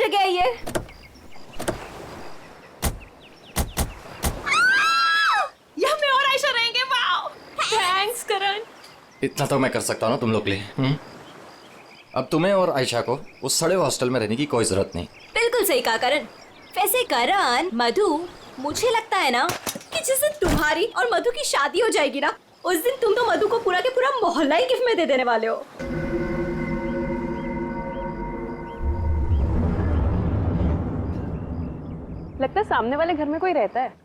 जगह है ये? यहाँ मैं और आयशा रहेंगे। वाओ, थैंक्स करण। इतना तो मैं कर सकता हूँ ना तुम लोग के लिए। अब तुम्हें और आयशा को उस सड़े हॉस्टल में रहने की कोई जरूरत नहीं। बिल्कुल सही कहा करण। वैसे करण, मधु, मुझे लगता है ना कि जिस दिन तुम्हारी और मधु की शादी हो जाएगी ना, उस दिन तुम तो मधु को पूरा के पूरा मोहल्ला ही गिफ्ट में दे देने वाले हो। लगता है सामने वाले घर में कोई रहता है।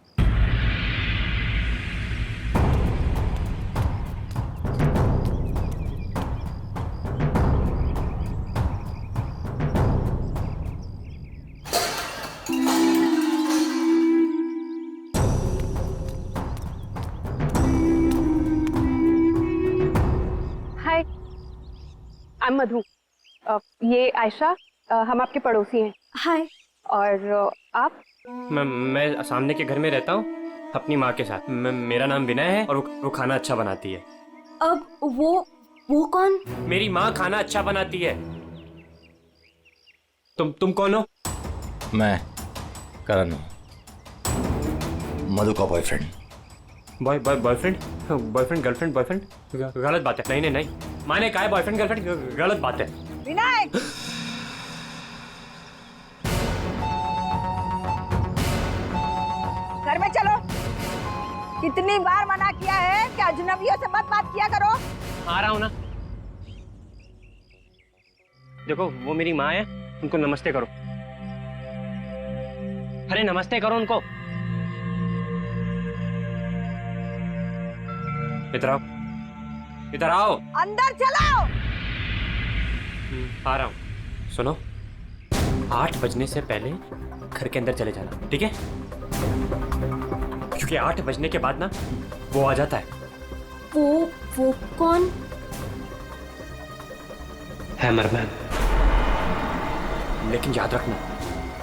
हाय, आई एम मधु। ये आयशा, हम आपके पड़ोसी हैं। हाय। और आप? मैं सामने के घर में रहता हूँ अपनी माँ के साथ। मेरा नाम विनय है और वो खाना अच्छा बनाती है। अब वो कौन? मेरी माँ खाना अच्छा बनाती है। तुम कौन हो? मैं करण हूँ, मधु का बॉयफ्रेंड। Boyfriend girlfriend boyfriend? गलत बात है। नहीं, माने कहा है बॉयफ्रेंड गर्लफ्रेंड, गलत बात है। विनय, घर में चलो। कितनी बार मना किया है कि अजनबियों से मत बात किया करो। आ रहा हूँ ना। देखो, वो मेरी माँ है, उनको नमस्ते करो। अरे नमस्ते करो उनको। इधर आओ। अंदर चलो। आ रहा हूँ। सुनो, 8 बजने से पहले घर के अंदर चले जाना, ठीक है? क्योंकि 8 बजने के बाद ना वो आ जाता है। वो कौन? हैमरमैन। लेकिन याद रखना,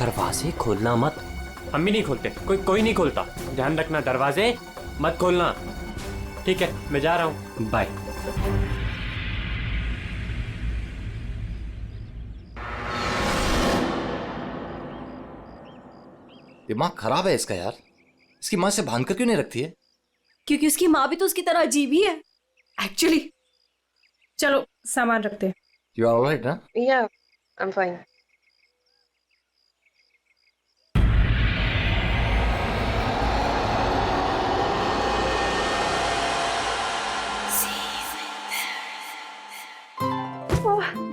दरवाजे खोलना मत। हम भी नहीं खोलते, कोई नहीं खोलता। ध्यान रखना, दरवाजे मत खोलना, ठीक है? मैं जा रहा हूँ, बाय। दिमाग खराब है इसका यार। इसकी माँ से बांध कर क्यों नहीं रखती है? क्योंकि उसकी माँ भी तो उसकी तरह अजीब ही है एक्चुअली। चलो सामान रखते हैं। यू आर ऑलराइट ना? या, I am fine.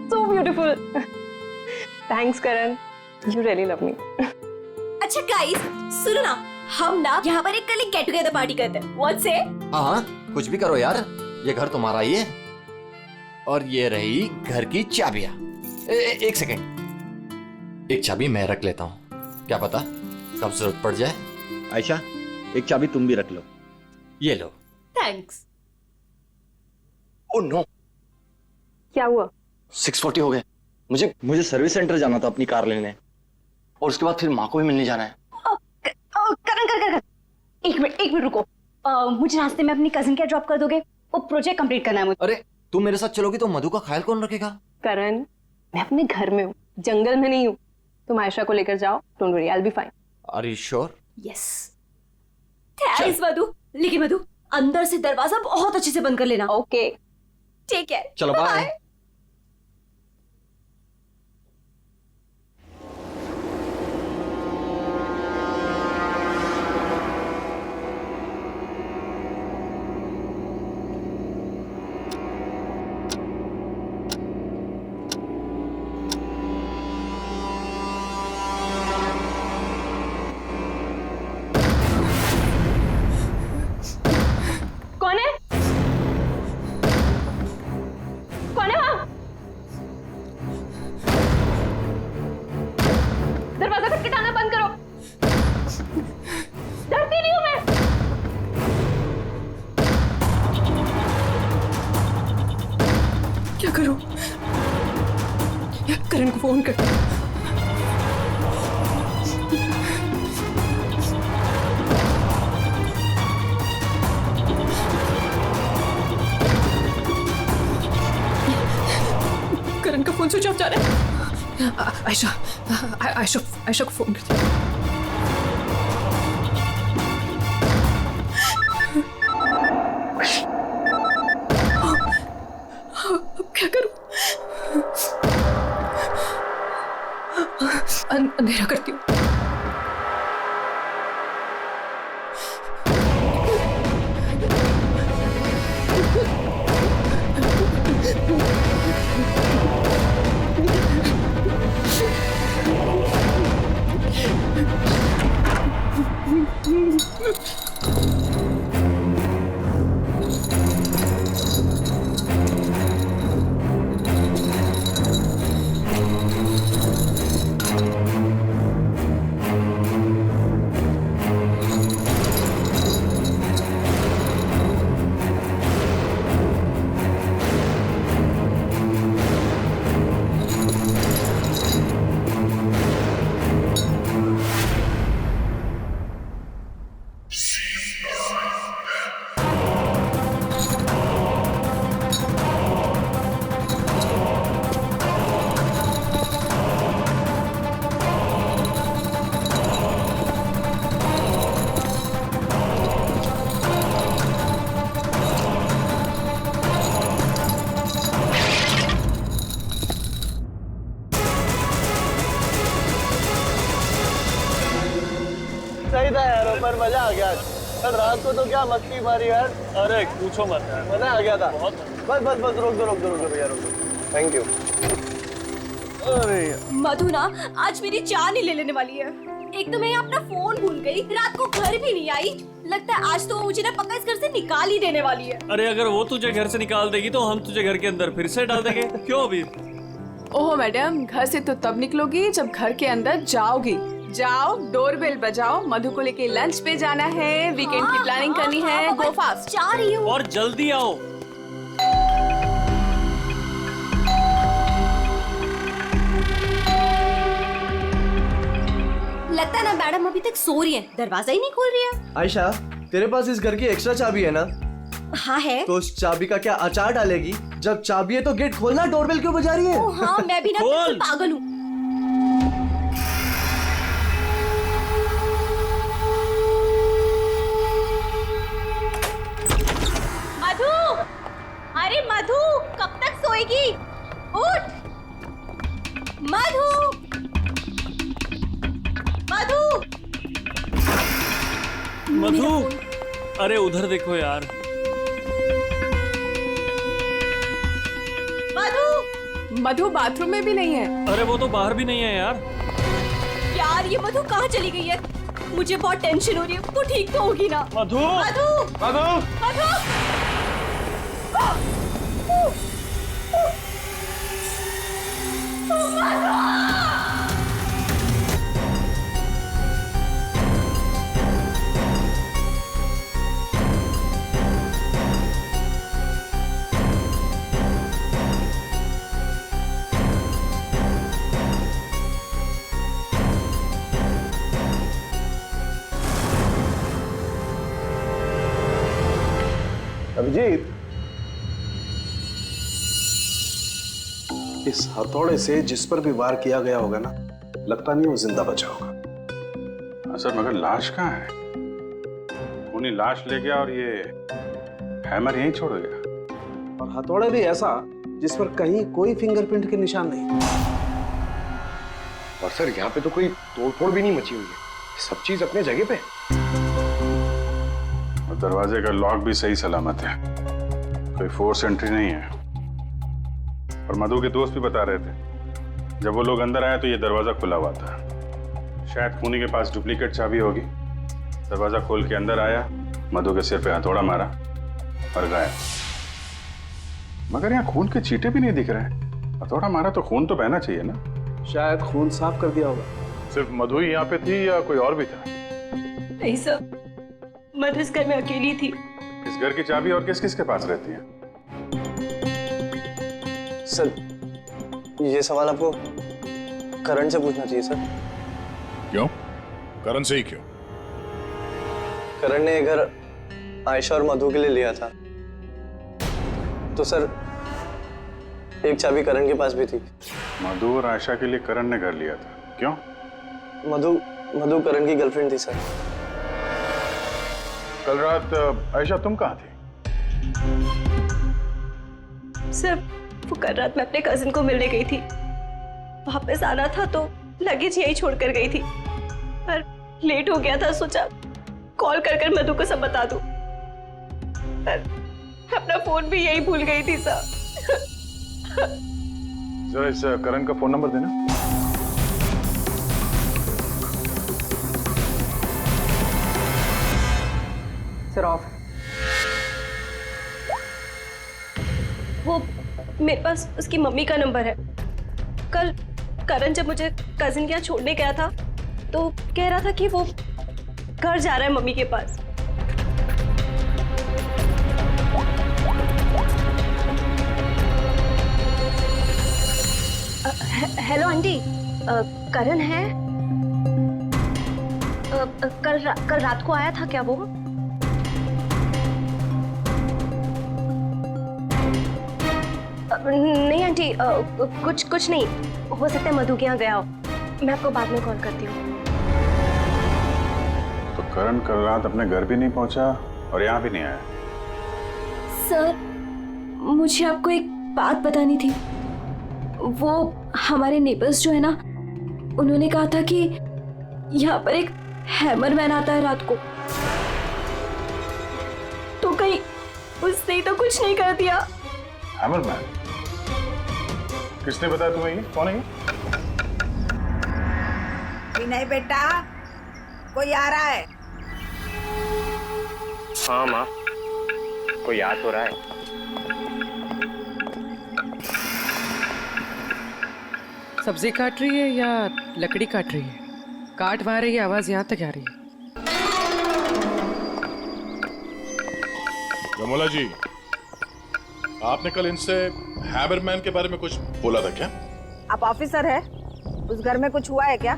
So beautiful. Thanks Karan, you really love me. अच्छा गाइस, सुनो ना, हम ना यहाँ पर एक कल गेट टुगेदर पार्टी करते हैं। What say? हाँ, कुछ भी करो यार, ये घर तुम्हारा ही है। और ये रही घर की चाबियां। एक सेकंड, एक चाबी मैं रख लेता हूँ, क्या पता कब जरूरत पड़ जाए। आयशा, एक चाबी तुम भी रख लो। ये लो। थैंक्स। ओह नो, क्या हुआ? 6:40 हो गए। मुझे सर्विस सेंटर जाना था अपनी कार लेने, और उसके बाद फिर माँ को भी मिलने जाना है। करण, एक मिनट रुको। मुझे रास्ते में अपनी कजिन क्या ड्रॉप कर दोगे? वो प्रोजेक्ट कंप्लीट करना है मुझे। अरे तुम मेरे साथ चलोगी तो मधु का ख्याल कौन रखेगा? करण, मैं अपने घर में हूँ, जंगल में नहीं हूँ। तुम आयशा को लेकर जाओ, don't worry, I will be fine. Are you sure? Yes. Thanks Madhu. लेकिन मधु, अंदर से दरवाजा बहुत अच्छे से बंद कर लेना। ओके, ठीक है, चलो बाय। कौन है? कौन है वहां? दरवाजा खटखटाना बंद करो। डरती नहीं हूं मैं। क्या करूं? यार, करण को फोन कर। करण का फोन स्विच ऑफ जा रहा है। आयशा आयशा आयशा को फोन करती हूँ। अब क्या करूं? अंधेरा करती हूँ। सही था यार, पर मजा आ गया। कल रात को तो क्या मस्ती मारी यार। अरे पूछो मत यार, मजा आ गया था बहुत। बस बस बस रोक दो भैया, रोक दो। Thank you. अरे मधु ना आज मेरी जान ही ले लेने वाली है। एक तो मैं अपना फोन भूल गई, रात को घर भी नहीं आई। लगता है आज तो वो मुझे ना पक्का इस घर से निकाल ही देने वाली है। अरे अगर वो तुझे घर से निकाल देगी तो हम तुझे घर के अंदर फिर से डाल देंगे। क्यों अभी? ओह मैडम, घर से तो तब निकलोगी जब घर के अंदर जाओगी। जाओ, डोरबेल बजाओ, मधु को लेके लंच पे जाना है, वीकेंड की प्लानिंग करनी है। गो फास्ट। जा रही हूँ। और जल्दी आओ। लगता है ना मैडम अभी तक सो रही है, दरवाजा ही नहीं खोल रही है। आयशा, तेरे पास इस घर की एक्स्ट्रा चाबी है ना? हाँ है। तो उस चाबी का क्या अचार डालेगी? जब चाबी है तो गेट खोलना, डोरबेल क्यों बजा रही है? ओ हाँ, मैं भी ना बिल्कुल पागल हूँ। मधु, अरे मधु, कब तक सोएगी? उठ, मधु, मधु, मधु, अरे उधर देखो यार। मधु, मधु बाथरूम में भी नहीं है। अरे वो तो बाहर भी नहीं है यार। यार ये मधु कहाँ चली गई है? मुझे बहुत टेंशन हो रही है। वो ठीक तो होगी ना? मधु, मधु, मधु, मधु, अभिजीत, इस हथौड़े से जिस पर भी वार किया गया होगा ना, लगता नहीं वो जिंदा बचा होगा। सर मगर लाश कहाँ है? खूनी लाश ले गया और ये हैमर यहीं छोड़ गया। और हथौड़ा भी ऐसा जिस पर कहीं कोई फिंगरप्रिंट के निशान नहीं। और सर यहाँ पे तो कोई तोड़फोड़ भी नहीं मची हुई है, सब चीज अपने जगह पे। और दरवाजे का लॉक भी सही सलामत है, कोई फोर्स एंट्री नहीं है। और मधु के दोस्त भी बता रहे थे जब वो लोग अंदर आए तो ये दरवाजा खुला हुआ था। शायद खूनी के पास डुप्लीकेट चाबी होगी। दरवाजा खोल के अंदर आया, मधु के सिर पे हथौड़ा मारा और गायब। मगर यहाँ खून के चीटे भी नहीं दिख रहे। हथौड़ा मारा तो खून तो बहना चाहिए ना? शायद खून साफ कर दिया होगा। सिर्फ मधु ही यहाँ पे थी या कोई और भी था? नहीं सर, मधु इस घर में अकेली थी। इस घर की चाबी और किस किस के पास रहती है? सर ये सवाल आपको करण से पूछना चाहिए सर। क्यों? करण से ही क्यों? करण ने ये घर आयशा और मधु के लिए लिया था, तो सर एक चाबी करण के पास भी थी। मधु और आयशा के लिए करण ने घर लिया था, क्यों? मधु करण की गर्लफ्रेंड थी सर। कल रात आयशा तुम कहाँ थी? सर वो कल रात मैं अपने कजिन को मिलने गई थी, वापस आना था तो लगेज यही छोड़कर गई थी, पर लेट हो गया था, सोचा कॉल कर मधु को सब बता दूं, पर अपना फोन भी यही भूल गई थी सर। जरा इस करण का फोन नंबर देना। Sir of. वो मेरे पास उसकी मम्मी का नंबर है। कल करण जब मुझे कजिन के यहाँ छोड़ने गया था तो कह रहा था कि वो घर जा रहा है मम्मी के पास। हेलो आंटी, करण है? कल रात को आया था क्या वो? नहीं आंटी, कुछ नहीं, हो सकता है मधु के यहाँ गया हो। मैं आपको बाद में कॉल करती हूँ। तो करण कल रात अपने घर भी नहीं पहुंचा और यहाँ भी नहीं आया। सर मुझे आपको एक बात बतानी थी। वो हमारे नेबर्स जो है ना, उन्होंने कहा था कि यहाँ पर एक हैमरमैन आता है रात को, तो कहीं उसने तो कुछ नहीं कर दिया? हैमरमैन? किसने बताया तुम्हें? ये कौन है? नहीं बेटा, कोई आ रहा है। हाँ माँ, कोई याद हो रहा है। सब्जी काट रही है या लकड़ी काट रही है? काट वहां रही है, आवाज यहाँ तक आ रही है। रमोला जी, आपने कल इनसे हैमरमैन के बारे में कुछ बोला था क्या? आप ऑफिसर है, उस घर में कुछ हुआ है क्या?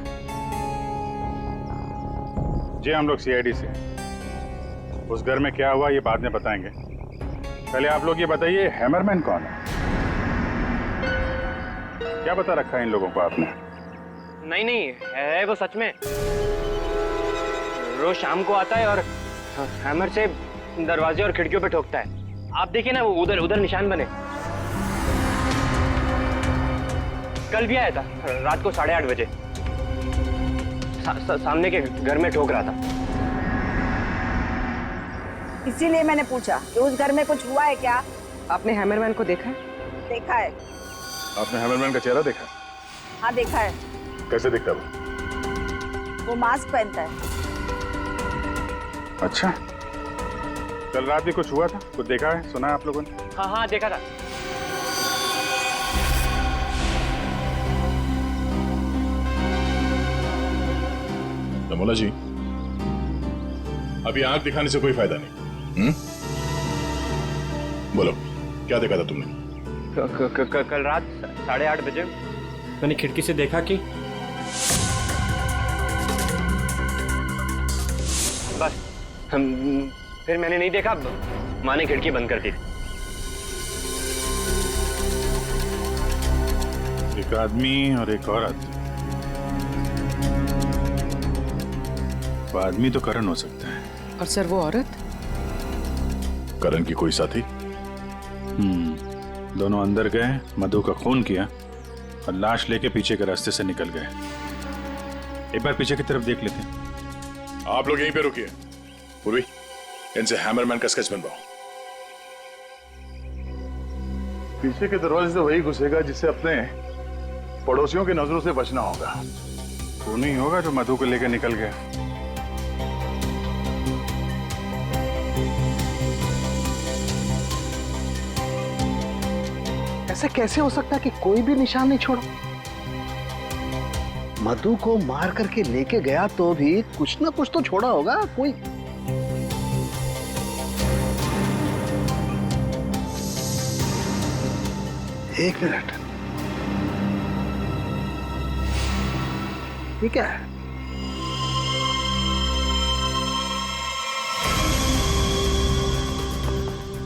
जी हम लोग सीआईडी से। उस घर में क्या हुआ ये बाद में बताएंगे। पहले आप लोग ये बताइए, हैमरमैन कौन है? क्या बता रखा है इन लोगों को आपने? नहीं है वो सच में। रोज शाम को आता है और हैमर से दरवाजे और खिड़कियों पे ठोकता है। आप देखिए ना, वो उधर निशान बने। कल भी आया था रात को 8:30 बजे। सामने के घर में ठोक रहा था। इसीलिए मैंने पूछा कि उस घर में कुछ हुआ है क्या? आपने हैमरमैन को देखा है? देखा है। आपने हैमरमैन का चेहरा देखा? हाँ देखा है। कैसे दिखता है वो मास्क पहनता है। अच्छा, कल रात भी कुछ हुआ था? कुछ देखा है, सुना है आप लोगों ने? हाँ देखा था। रमोला जी, अभी आंख दिखाने से कोई फायदा नहीं। बोलो, क्या देखा था तुमने? कल रात 8:30 बजे मैंने खिड़की से देखा कि बस फिर मैंने नहीं देखा। माँ ने खिड़की बंद कर दी। एक आदमी और एक औरत। वो आदमी तो करण हो सकता है। और सर वो औरत? करण की कोई साथी? दोनों अंदर गए, मधु का खून किया और लाश लेके पीछे के रास्ते से निकल गए। एक बार पीछे की तरफ देख लेते हैं। आप लोग यहीं पे रुकिए। पूर्वी, इनसे हैमरमैन का स्केच बनवाओ। पीछे के दरवाजे से वही घुसेगा जिससे अपने पड़ोसियों की नजरों से बचना होगा। वो नहीं होगा जो मधु को लेकर निकल गया। ऐसे कैसे हो सकता है कि कोई भी निशान नहीं छोड़ा? मधु को मार करके लेके गया तो भी कुछ ना कुछ तो छोड़ा होगा कोई। एक मिनट, ये क्या है?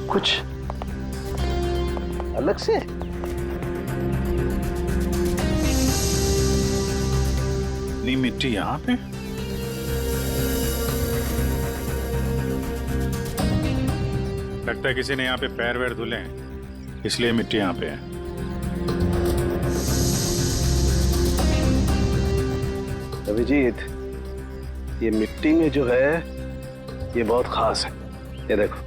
कुछ अलग से? इतनी मिट्टी यहाँ पे? लगता है किसी ने यहाँ पे पैर वैर धुले हैं, इसलिए मिट्टी यहाँ पे है। अभिजीत, ये मिट्टी में जो है ये बहुत खास है। ये देखो,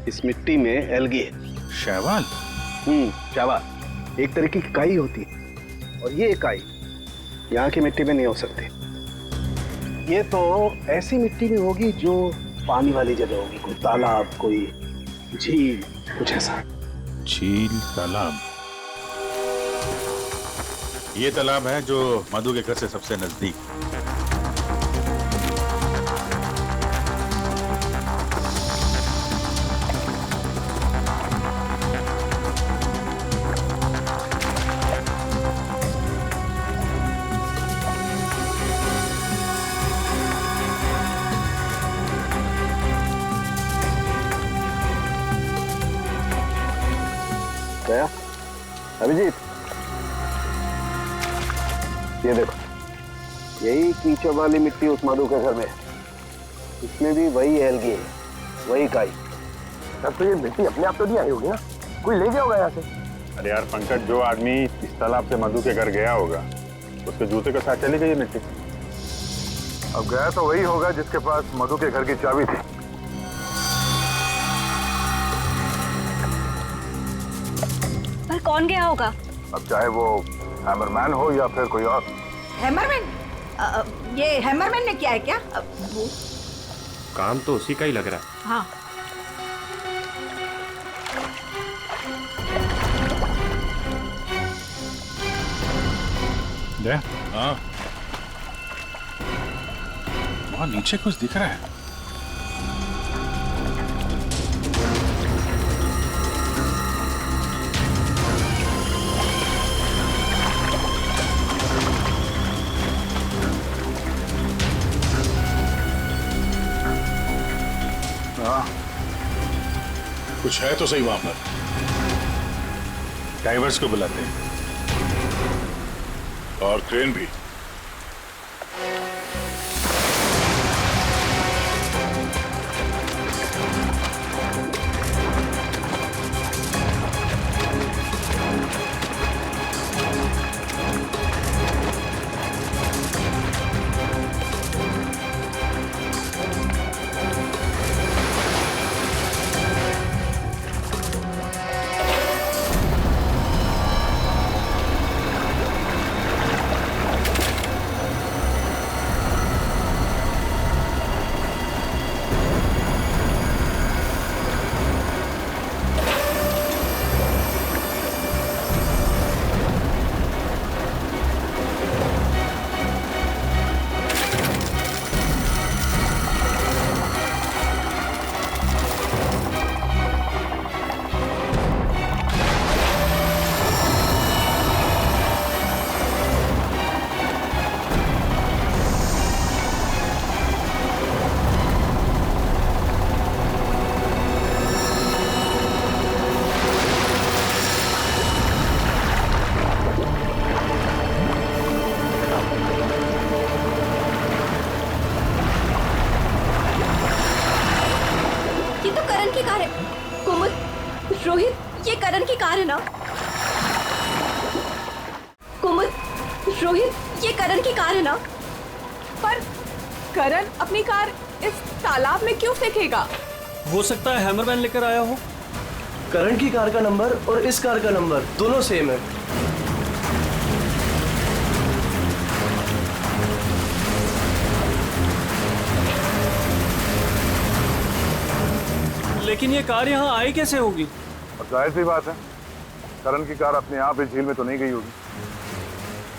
इस मिट्टी में एल्गी है। शैवाल? शैवाल एक तरीके की काई होती है, और ये काई यहाँ की मिट्टी में नहीं हो सकती। ये तो ऐसी मिट्टी में होगी जो पानी वाली जगह होगी, कोई तालाब, कोई झील, कुछ ऐसा। झील, तालाब? ये तालाब है जो मधु के घर से सबसे नजदीक। गया अभिजीत, ये देखो, यही कीचड़ वाली मिट्टी उस मधु के घर में है। इसमें भी वही एल्गी है, वही काई। तब तो ये मिट्टी अपने आप तो नहीं आई होगी ना, कोई ले गया होगा यहाँ से। अरे यार पंकज, जो आदमी इस तालाब से मधु के घर गया होगा उसके जूते के साथ चली गई मिट्टी। अब गया तो वही होगा जिसके पास मधु के घर की चाबी थी। पर कौन गया होगा? अब चाहे वो हैमरमैन हो या फिर कोई और। हैमरमैन? ये हैमरमैन ने किया है क्या? काम तो उसी का ही लग रहा है। हाँ। हाँ, वहाँ नीचे कुछ दिख रहा है। कुछ है तो सही वहां पर। डाइवर्स को बुलाते हैं और क्रेन भी। रोहित, ये करण की कार है ना? कुमुद, रोहित, ये करण की कार है ना? पर करण अपनी कार इस तालाब में क्यों फेंकेगा? हो सकता है हैमरमैन लेकर आया हो। करण की कार का नंबर और इस कार का नंबर दोनों सेम है। लेकिन ये कार यहाँ आई कैसे होगी? और जाहिर सी बात है, करण की कार अपने आप इस झील में तो नहीं गई होगी।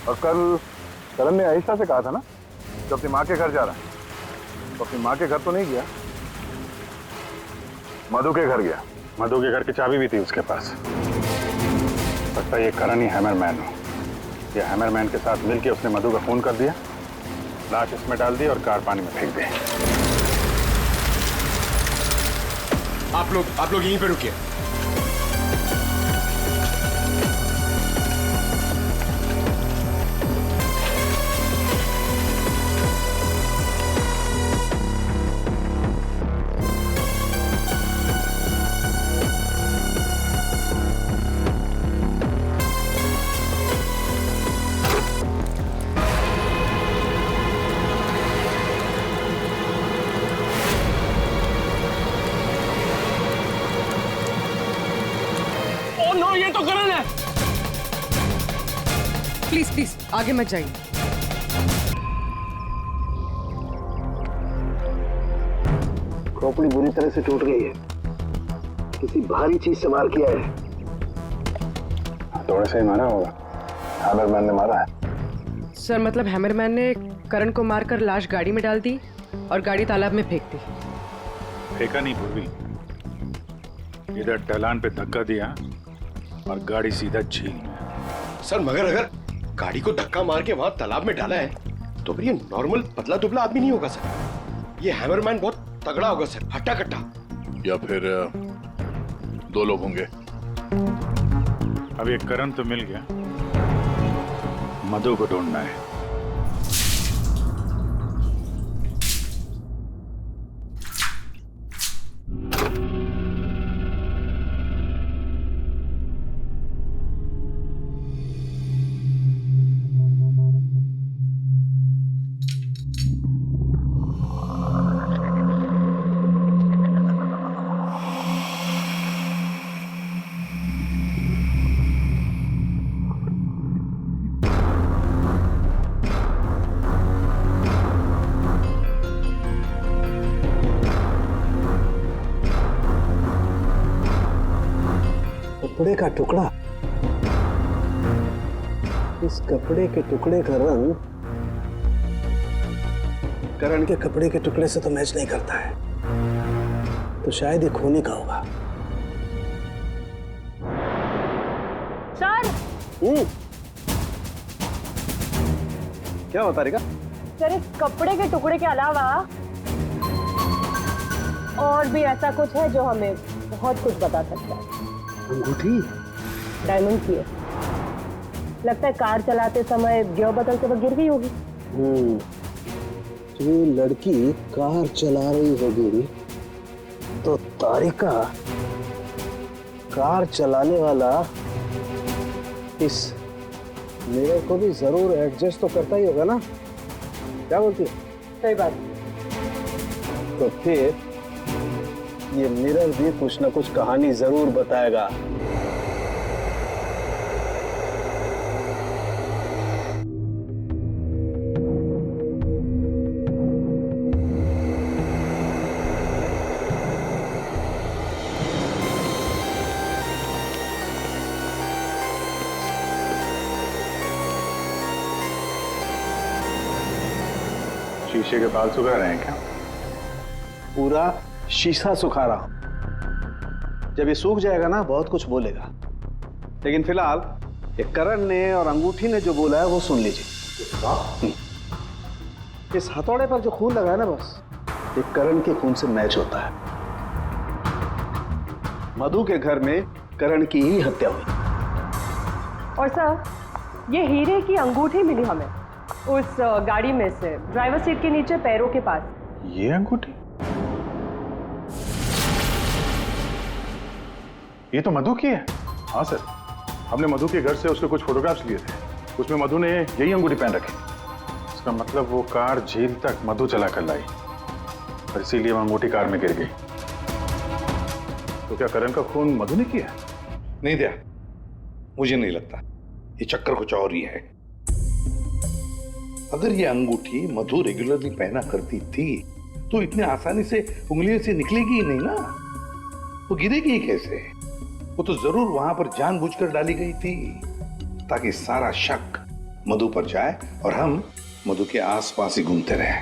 और कल करण ने आयशा से कहा था ना कि अपनी माँ के घर जा रहा है, तो अपनी माँ के घर तो नहीं गया, मधु के घर गया। मधु के घर की चाबी भी थी उसके पास। लगता है ये करण ही हैमरमैन हो। ये हैमरमैन के साथ मिलके उसने मधु का खून कर दिया, लाश इसमें डाल दी और कार पानी में फेंक दी। आप लोग यहीं पे रुकिए। प्लीज प्लीज आगे मत जाइए। खोपड़ी बुरी तरह से टूट गई है, किसी भारी चीज से वार किया है। थोड़े से ही मारा होगा, हैमरमैन ने मारा है। सर मतलब हैमरमैन ने करण को मारकर लाश गाड़ी में डाल दी और गाड़ी तालाब में फेंक दी। फेंका नहीं पूर्वी, इधर ढलान पे धक्का दिया और गाड़ी सीधा झील में। सर मगर अगर गाड़ी को धक्का मार के वहां तालाब में डाला है तो फिर ये नॉर्मल पतला दुबला आदमी नहीं होगा सर, ये हैमरमैन बहुत तगड़ा होगा सर, हट्टा कट्टा। या फिर 2 लोग होंगे। अब ये करण तो मिल गया, मधु को ढूंढना है। कपड़े का टुकड़ा, इस कपड़े के टुकड़े का रंग करण के कपड़े के टुकड़े से तो मैच नहीं करता है, तो शायद ये खूनी का होगा। सर क्या बता रही? सर इस कपड़े के टुकड़े के अलावा और भी ऐसा कुछ है जो हमें बहुत कुछ बता सकता है। अंगूठी डायमंड की है, लगता है कार चलाते समय गियर बदलते वक्त गिर गई होगी। जो लड़की कार चला रही होगी तो तारिका कार चलाने वाला इस मिरर को भी जरूर एडजस्ट तो करता ही होगा ना, क्या बोलती है? सही बात। तो फिर ये मिरर भी कुछ ना कुछ कहानी जरूर बताएगा। शीशे के बाल सुखा रहे हैं क्या? पूरा शीशा सुखा रहा हूं, जब ये सूख जाएगा ना बहुत कुछ बोलेगा, लेकिन फिलहाल ये करण ने और अंगूठी ने जो बोला है वो सुन लीजिए। इस हथौड़े पर जो खून लगा है ना, बस ये करण के खून से मैच होता है। मधु के घर में करण की ही हत्या हुई। और सर ये हीरे की अंगूठी मिली हमें उस गाड़ी में से, ड्राइवर सीट के नीचे पैरों के पास। ये अंगूठी? ये तो मधु की है। हाँ सर, हमने मधु के घर से उसके कुछ फोटोग्राफ्स लिए थे, उसमें मधु ने यही अंगूठी पहन रखी। इसका मतलब वो कार झील तक मधु चला कर लाई और इसीलिए वो अंगूठी कार में गिर गई। तो क्या करण का खून मधु ने किया? नहीं दिया, मुझे नहीं लगता, ये चक्कर कुछ और ही है। अगर ये अंगूठी मधु रेगुलरली पहना करती थी तो इतने आसानी से उंगलियों से निकलेगी ही नहीं ना, वो गिरेगी ही कैसे? वो तो जरूर वहां पर जानबूझकर डाली गई थी ताकि सारा शक मधु पर जाए और हम मधु के आसपास ही घूमते रहे।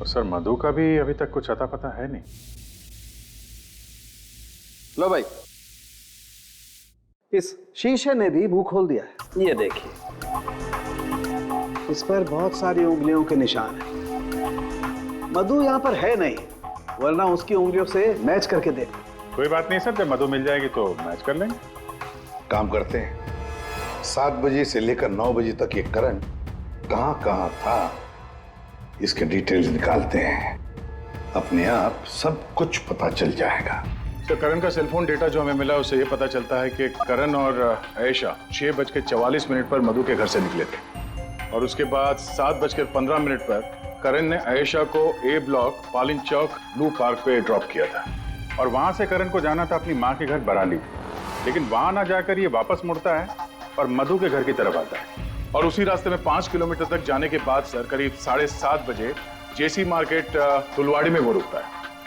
और सर मधु का भी अभी तक कुछ अता पता है नहीं। लो भाई, इस शीशे ने भी मुंह खोल दिया है। ये देखिए, इस पर बहुत सारी उंगलियों के निशान हैं। मधु यहाँ पर है नहीं, वरना उसकी उंगलियों से मैच करके दे। कोई बात नहीं सर, जब मधु मिल जाएगी तो मैच कर लेंगे। काम करते हैं, 7 बजे से लेकर 9 बजे तक ये करण कहाँ था इसके डिटेल्स निकालते हैं, अपने आप सब कुछ पता चल जाएगा। तो करण का सेलफोन डेटा जो हमें मिला उससे ये पता चलता है कि करण और आयशा 6:44 पर मधु के घर से निकले थे और उसके बाद 7:15 पर करण ने आयशा को ए ब्लॉक पालिन चौक ब्लू पार्क पे ड्रॉप किया था और वहां से करण को जाना था अपनी माँ के घर बराली, लेकिन वहां ना जाकर ये वापस मुड़ता है और मधु के घर की तरफ आता है। और उसी रास्ते में 5 किलोमीटर तक जाने के बाद सर करीब 7:30 बजे जेसी मार्केट फुलवाड़ी में वो रुकता है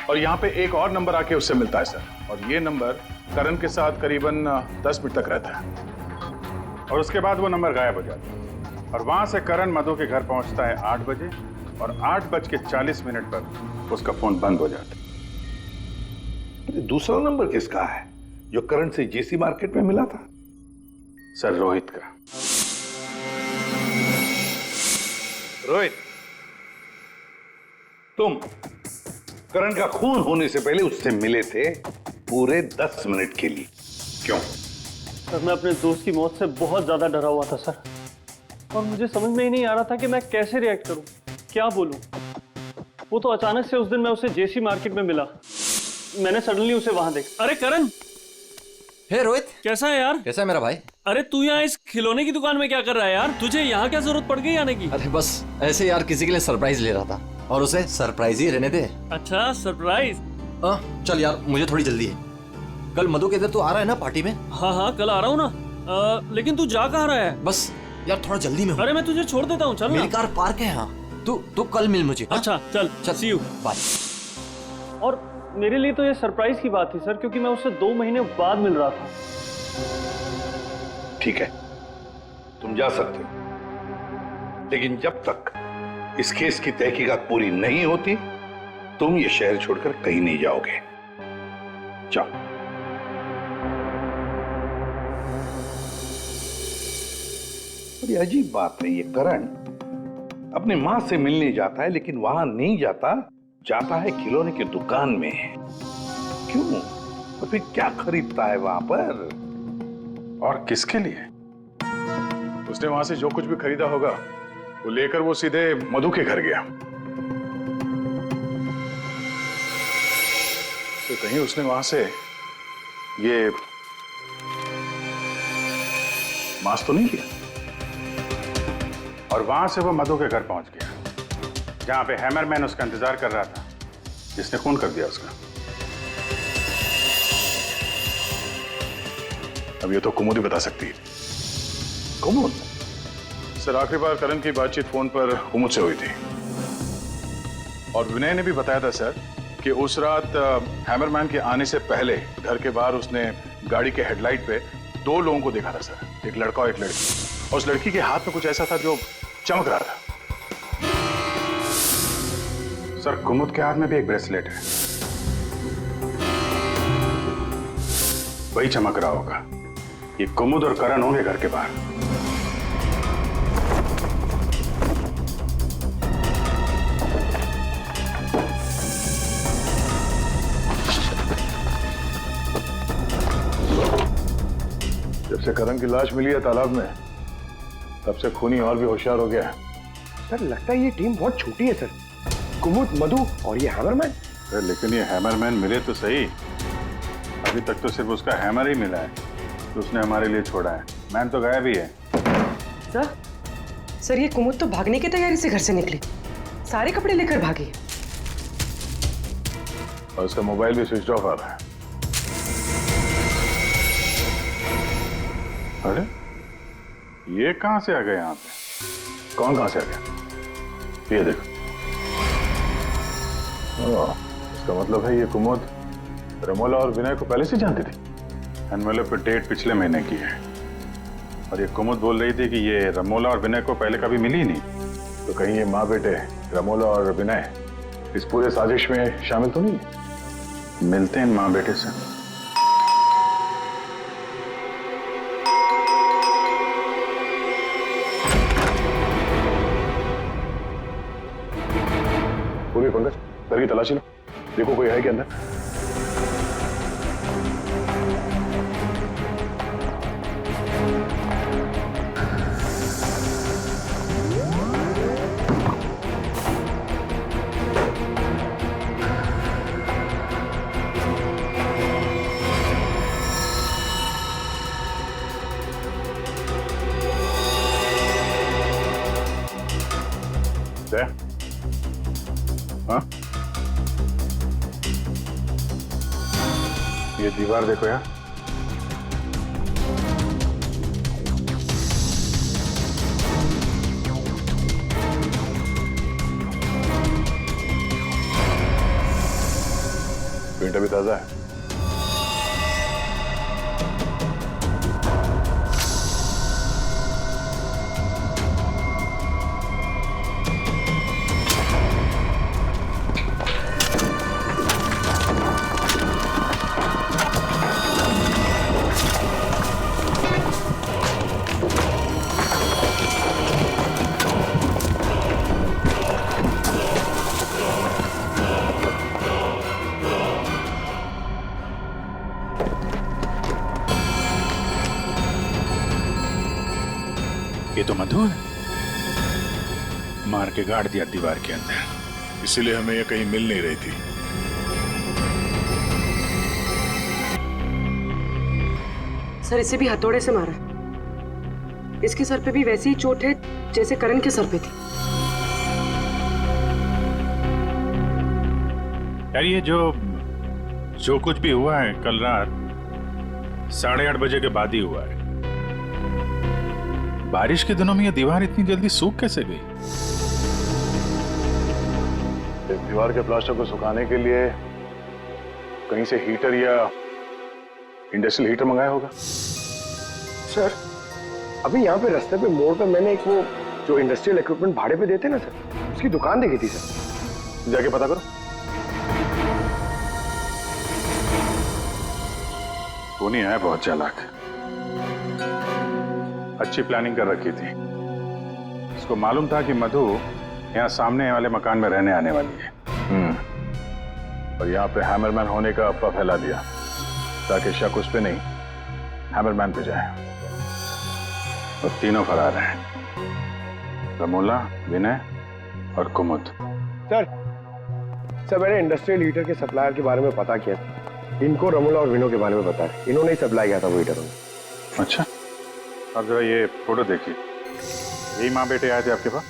और यहाँ पे एक और नंबर आके उससे मिलता है सर। और ये नंबर करण के साथ करीबन 10 मिनट तक रहता है और उसके बाद वो नंबर गायब हो जाता है और वहां से करण मधु के घर पहुंचता है 8 बजे और 8:40 पर उसका फोन बंद हो जाता है। दूसरा नंबर किसका है जो करण से जेसी मार्केट में मिला था? सर रोहित का। रोहित, तुम करण का खून होने से पहले उससे मिले थे पूरे 10 मिनट के लिए, क्यों? सर मैं अपने दोस्त की मौत से बहुत ज्यादा डरा हुआ था सर, और मुझे समझ में ही नहीं आ रहा था कि मैं कैसे रिएक्ट करूं, क्या बोलूं। वो तो अचानक से उस दिन मैं उसे जेसी मार्केट में मिला, मैंने सडनली उसे वहां देखा। अरे करण, हे रोहित, कैसा है यार? कैसा है मेरा भाई? अरे तू यहाँ इस खिलौने की दुकान में क्या कर रहा है यार? तुझे यहाँ क्या जरूरत पड़ गई आने की? अरे बस ऐसे यार, किसी के लिए सरप्राइज ले रहा था और उसे सरप्राइज ही रहने दे। अच्छा सरप्राइज? चल यार, मुझे थोड़ी जल्दी है। कल मधु के इधर तू आ रहा है ना पार्टी में? हाँ हाँ कल आ रहा हूँ ना। लेकिन तू जा कहाँ रहा है? बस यार थोड़ा जल्दी में हूँ। अरे मैं तुझे छोड़ देता हूँ, चल। मेरी कार पार्क है यहाँ, तू कल मिल मुझे। अच्छा चल चल, सी यू, बाय। और मेरे लिए तो ये सरप्राइज की बात थी सर, क्योंकि मैं उससे 2 महीने बाद मिल रहा था। ठीक है, तुम जा सकते हो, लेकिन जब तक इस केस की तहकीकात पूरी नहीं होती तुम ये शहर छोड़कर कहीं नहीं जाओगे। जाओ। बड़ी अजीब बात है, ये करण अपनी मां से मिलने जाता है लेकिन वहां नहीं जाता, जाता है खिलौने की दुकान में। क्यों? और फिर क्या खरीदता है वहां पर? और किसके लिए? उसने वहां से जो कुछ भी खरीदा होगा वो लेकर वो सीधे मधु के घर गया। तो कहीं उसने वहां से ये मास्क तो नहीं लिया? और वहां से वो मधु के घर पहुंच गया जहां पे हैमरमैन उसका इंतजार कर रहा था, जिसने खून कर दिया उसका। अब ये तो कुमुद ही बता सकती है। कुमुद? सर आखिरी बार करण की बातचीत फोन पर कुमुद से हुई थी और विनय ने भी बताया था सर कि उस रात हैमरमैन के आने से पहले घर के बाहर उसने गाड़ी के हेडलाइट पे 2 लोगों को देखा था सर, एक लड़का और एक लड़की। और उस लड़की के हाथ में कुछ ऐसा था जो चमक रहा था। सर कुमुद के हाथ में भी एक ब्रेसलेट है, वही चमक रहा होगा। ये कुमुद और करण होंगे घर के बाहर। जब से करण की लाश मिली है तालाब में, तब से खूनी और भी होशियार हो गया है। सर लगता है ये टीम बहुत छोटी है सर, कुमुद, मधु और ये हैमरमैन। लेकिन ये हैमरमैन मिले तो सही, अभी तक तो सिर्फ उसका हैमर ही मिला है तो उसने हमारे लिए छोड़ा है। मैन तो गायब ही है। सर ये कुमुद तो भागने की तैयारी से घर से निकली, सारे कपड़े लेकर भागी और उसका मोबाइल भी स्विच ऑफ आ रहा है। अरे ये कहां से आ गए यहाँ पे? कौन कहां से आ गया? ये देखो, इसका मतलब है ये कुमुद रमोला और विनय को पहले से जानती थी। एनवेलप पे डेट पिछले महीने की है और ये कुमुद बोल रही थी कि ये रमोला और विनय को पहले कभी मिली ही नहीं। तो कहीं ये माँ बेटे रमोला और विनय इस पूरे साजिश में शामिल तो नहीं है? मिलते हैं माँ बेटे से। पूरी पंकज घर की तलाशी लो, देखो कोई है क्या अंदर। हाँ? ये दीवार देखो यार, अभी ताजा है। ये तो मधु है। मार के गाड़ दिया दीवार के अंदर, इसीलिए हमें ये कहीं मिल नहीं रही थी। सर इसे भी हथौड़े से मारा। इसके सर पे भी वैसी ही चोट है जैसे करण के सर पे थी। यार ये जो कुछ भी हुआ है कल रात 8:30 बजे के बाद ही हुआ है। बारिश के दिनों में ये दीवार इतनी जल्दी सूख कैसे गई? इस दीवार के प्लास्टर को सुखाने के लिए कहीं से हीटर या इंडस्ट्रियल हीटर मंगाया होगा। सर अभी यहाँ पे रास्ते पे मोड़ पे मैंने एक वो जो इंडस्ट्रियल इक्विपमेंट भाड़े पे देते ना सर, उसकी दुकान देखी थी सर। जाके पता करो। वो नहीं है, बहुत चालाक, अच्छी प्लानिंग कर रखी थी। इसको मालूम था कि मधु यहाँ सामने वाले मकान में रहने आने वाली है। और यहाँ पे हैमरमैन होने का अफवाह फैला दिया ताकि शक उस पे नहीं हैमरमैन पे जाए। और तीनों फरार हैं, रमोला, विनय और कुमुद। सर मैंने इंडस्ट्रियल हीटर के सप्लायर के बारे में पता किया। इनको रमोला और विनो के बारे में पता है, इन्होंने ही सप्लाई किया था वो हीटर। अच्छा, अब जरा ये फोटो देखिए। यही माँ बेटे आए थे आपके पास?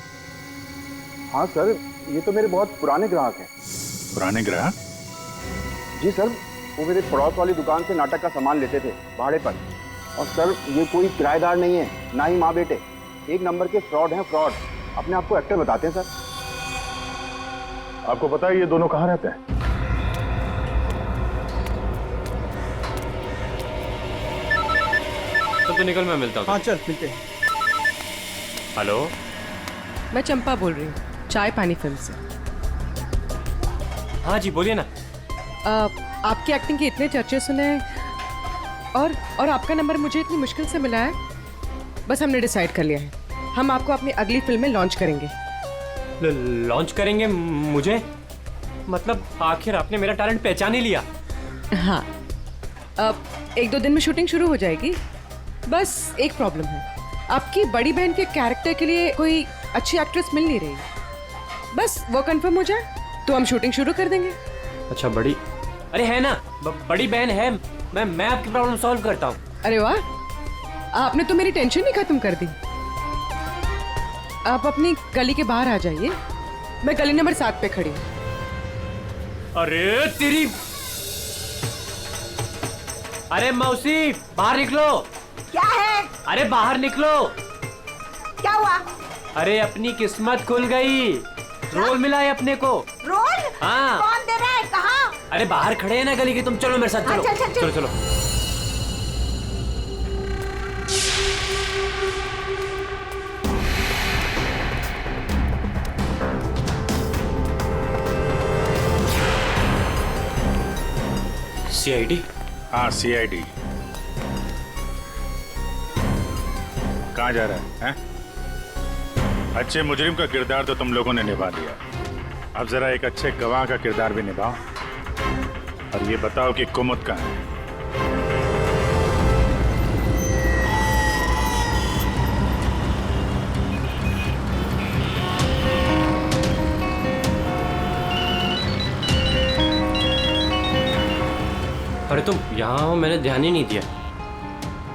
हाँ सर, ये तो मेरे बहुत पुराने ग्राहक हैं। पुराने ग्राहक? जी सर, वो मेरे पड़ोस वाली दुकान से नाटक का सामान लेते थे भाड़े पर। और सर ये कोई किराएदार नहीं है, ना ही माँ बेटे, एक नंबर के फ्रॉड हैं, फ्रॉड। अपने आप को एक्टर बताते हैं सर। आपको पता है ये दोनों कहाँ रहते हैं? तो निकल, मैं मिलता हूँ। हाँ चल मिलते हैं। हेलो, मैं चंपा बोल रही हूँ, चाय पानी फिल्म से। हाँ जी बोलिए ना। आपकी एक्टिंग के इतने चर्चे सुने हैं और आपका नंबर मुझे इतनी मुश्किल से मिला है। बस हमने डिसाइड कर लिया है, हम आपको अपनी अगली फिल्म में लॉन्च करेंगे। लॉन्च करेंगे मुझे? मतलब आखिर आपने मेरा टैलेंट पहचान ही लिया। हाँ, अब 1-2 दिन में शूटिंग शुरू हो जाएगी। बस एक प्रॉब्लम है, आपकी बड़ी बहन के कैरेक्टर के लिए कोई अच्छी एक्ट्रेस मिल नहीं रही। बस वो कंफर्म हो जाए तो हम शूटिंग शुरू कर देंगे। अच्छा बड़ी, अरे है ना, बड़ी बहन है। मैं आपकी प्रॉब्लम सॉल्व करता हूँ। अरे वाह, आपने तो मेरी टेंशन ही खत्म कर दी। आप अपनी गली के बाहर आ जाइए, मैं गली नंबर 7 पे खड़ी हूँ। अरे तेरी, अरे मौसी बाहर निकलो। क्या है? अरे बाहर निकलो। क्या हुआ? अरे अपनी किस्मत खुल गई, रोल मिला है अपने को। रोल? हाँ। कौन दे रहा है? कहाँ? अरे बाहर खड़े हैं ना गली के, तुम चलो मेरे साथ। चलो चल, चल, चल। चलो चलो। CID? हाँ CID। कहाँ जा रहा है? अच्छे मुजरिम का किरदार तो तुम लोगों ने निभा दिया, अब जरा एक अच्छे गवाह का किरदार भी निभाओ और ये बताओ कि कुमुद कहाँ है? अरे तुम यहाँ हो, मैंने ध्यान ही नहीं दिया।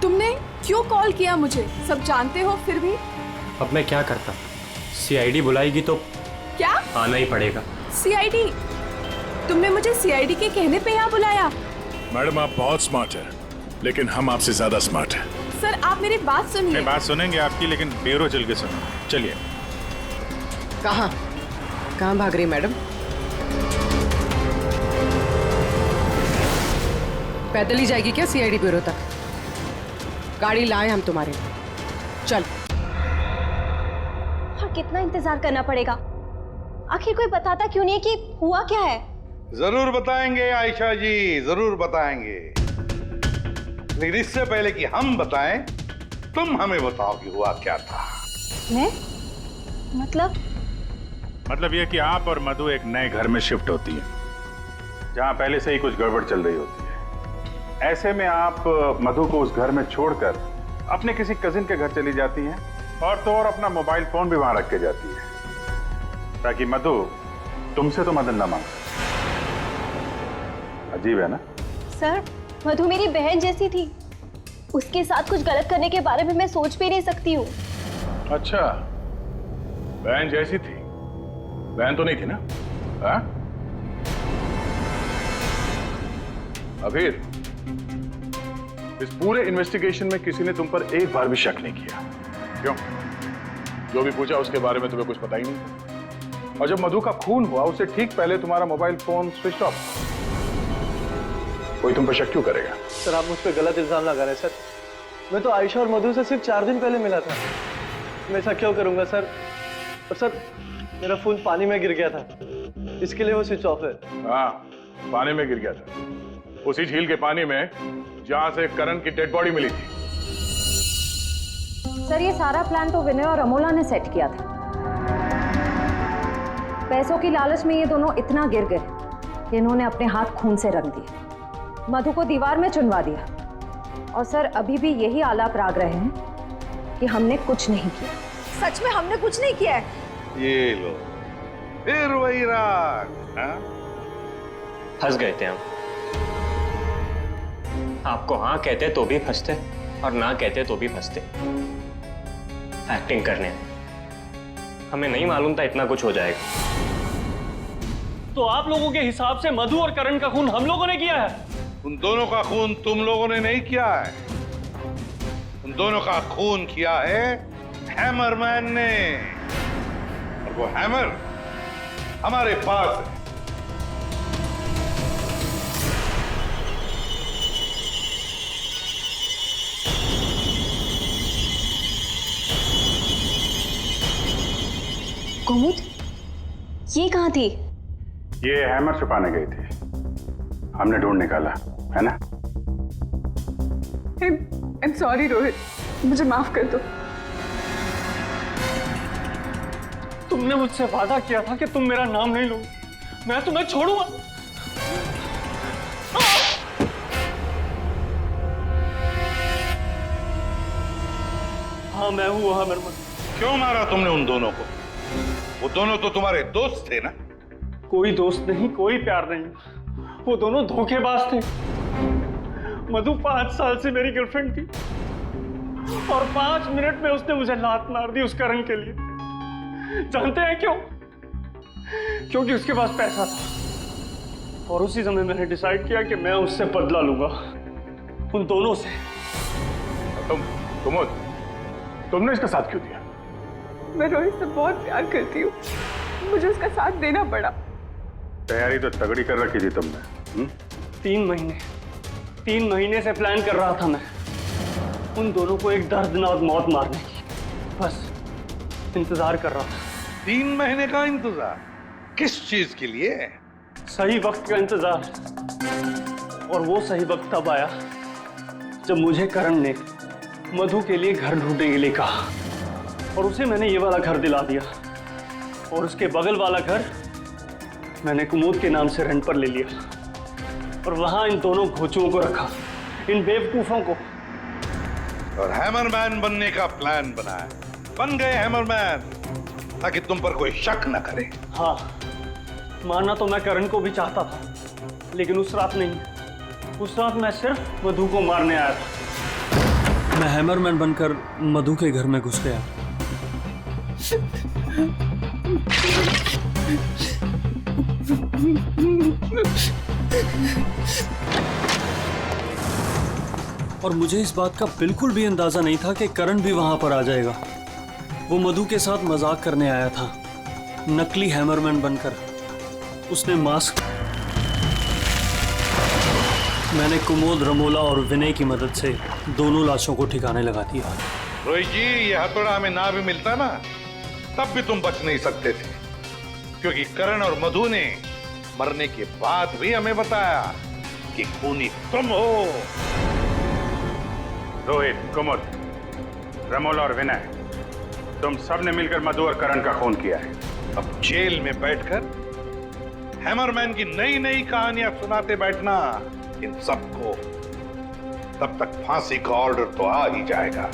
तुमने क्यों कॉल किया मुझे? सब जानते हो फिर भी। अब मैं क्या करता? CID बुलाएगी तो क्या आना ही पड़ेगा। CID? तुमने मुझे CID के कहने पे यहाँ बुलाया? मैडम आप बहुत स्मार्ट है, लेकिन हम आपसे ज्यादा स्मार्ट हैं। सर आप मेरी बात सुनिए। बात सुनेंगे आपकी, लेकिन ब्यूरो चल के सुनो। चलिए। कहाँ भाग रही मैडम? पैदल ही जाएगी क्या सीआईडी ब्यूरो तक? गाड़ी लाए हम तुम्हारे लिए, चल। और कितना इंतजार करना पड़ेगा? आखिर कोई बताता क्यों नहीं कि हुआ क्या है? जरूर बताएंगे आयशा जी, जरूर बताएंगे। लेकिन इससे पहले कि हम बताएं, तुम हमें बताओ कि हुआ क्या था। मैं? मतलब ये कि आप और मधु एक नए घर में शिफ्ट होती हैं, जहां पहले से ही कुछ गड़बड़ चल रही होती है। ऐसे में आप मधु को उस घर में छोड़कर अपने किसी कजिन के घर चली जाती हैं, और तो और अपना मोबाइल फोन भी वहां रख के जाती है, ताकि मधु तुमसे तो मदद ना मांगे। अजीब है ना? सर, मधु मेरी बहन जैसी थी। उसके साथ कुछ गलत करने के बारे में मैं सोच भी नहीं सकती हूँ। अच्छा, बहन जैसी थी? बहन तो नहीं थी ना? हाँ? अबीर, इस पूरे इन्वेस्टिगेशन में किसी ने तुम पर एक बार भी शक नहीं किया, क्यों? जो भी पूछा उसके बारे में तुम्हें कुछ पता ही नहीं। और जब मधु का खून हुआ उससे ठीक पहले तुम्हारा मोबाइल फोन स्विच ऑफ। कोई तुम पर शक क्यों करेगा? सर, आप मुझ पर गलत इल्जाम लगा रहे हैं सर। मैं तो आयशा और मधु से सिर्फ 4 दिन पहले मिला था। मैं ऐसा क्यों करूंगा सर? और सर, मेरा फोन पानी में गिर गया था, इसके लिए वो स्विच ऑफ है। हाँ, पानी में गिर गया था, उसी झील के पानी में जहां से करण की डेड बॉडी मिली थी। सर, ये सारा प्लान तो विनय और अमोला ने सेट किया था। पैसों की लालच में ये दोनों इतना गिर गए कि इन्होंने अपने हाथ खून से रंग दिए, मधु को दीवार में चुनवा दिया। और सर, अभी भी यही आलाप राग रहे हैं कि हमने कुछ नहीं किया। सच में हमने कुछ नहीं किया है। ये लो, फिर वही राग। फंस गए थे हम। आपको हाँ कहते तो भी फंसते, और ना कहते तो भी फंसते। एक्टिंग करने हमें नहीं मालूम था इतना कुछ हो जाएगा। तो आप लोगों के हिसाब से मधु और करण का खून हम लोगों ने किया है? उन दोनों का खून तुम लोगों ने नहीं किया है, उन दोनों का खून किया है हैमरमैन ने। और वो हैमर हमारे पास है। कुमुद, ये कहाँ थी? ये हैमर छुपाने गई थी, हमने ढूंढ निकाला, है ना? I'm sorry रोहित, मुझे माफ कर दो। तुमने मुझसे वादा किया था कि तुम मेरा नाम नहीं लोगे, मैं तुम्हें छोड़ूंगा। हाँ, मैं हूँ वहां मरमत। क्यों मारा तुमने उन दोनों को? वो दोनों तो तुम्हारे दोस्त थे ना? कोई दोस्त नहीं, कोई प्यार नहीं, वो दोनों धोखेबाज थे। मधु 5 साल से मेरी गर्लफ्रेंड थी, और 5 मिनट में उसने मुझे लात मार दी उस करण के लिए। जानते हैं क्यों? क्योंकि उसके पास पैसा था, और उसी समय मैंने डिसाइड किया कि मैं उससे बदला लूंगा, उन दोनों से। तुमने इसका साथ क्यों दिया? मैं रोहित से बहुत प्यार करती हूँ, मुझे उसका साथ देना पड़ा। तैयारी तो तगड़ी कर रखी थी तुमने। 3 महीने से प्लान कर रहा था मैं, उन दोनों को एक दर्दनाक मौत मारने की। बस इंतजार कर रहा था। 3 महीने का इंतजार? किस चीज के लिए? सही वक्त का इंतजार। और वो सही वक्त तब आया जब मुझे करण ने मधु के लिए घर ढूंढने के लिए कहा, और उसे मैंने ये वाला घर दिला दिया, और उसके बगल वाला घर मैंने कुमुद के नाम से रेंट पर ले लिया, और वहां इन दोनों घोचुओं को रखा, इन बेवकूफों को। और हैमरमैन बनने का प्लान बनाया। बन गए हैमरमैन, ताकि तुम पर कोई शक न करे। हाँ, मानना तो मैं करण को भी चाहता था, लेकिन उस रात नहीं। उस रात मैं सिर्फ मधु को मारने आया था। मैं हैमरमैन बनकर मधु के घर में घुस गया। और मुझे इस बात का बिल्कुल भी अंदाजा नहीं था कि करण भी वहां पर आ जाएगा। वो मधु के साथ मजाक करने आया था, नकली हैमरमैन बनकर। उसने मैंने कुमोद, रमोला और विनय की मदद से दोनों लाशों को ठिकाने लगा दिया। रोहित जी, ये हथौड़ा हमें ना भी मिलता ना, तब भी तुम बच नहीं सकते थे, क्योंकि करण और मधु ने मरने के बाद भी हमें बताया कि खूनी तुम हो। रोहित, कुमुद, रमोला और विनय, तुम सब ने मिलकर मधु और करण का खून किया है। अब जेल में बैठकर हैमरमैन की नई नई कहानियां सुनाते बैठना इन सबको, तब तक फांसी का ऑर्डर तो आ ही जाएगा।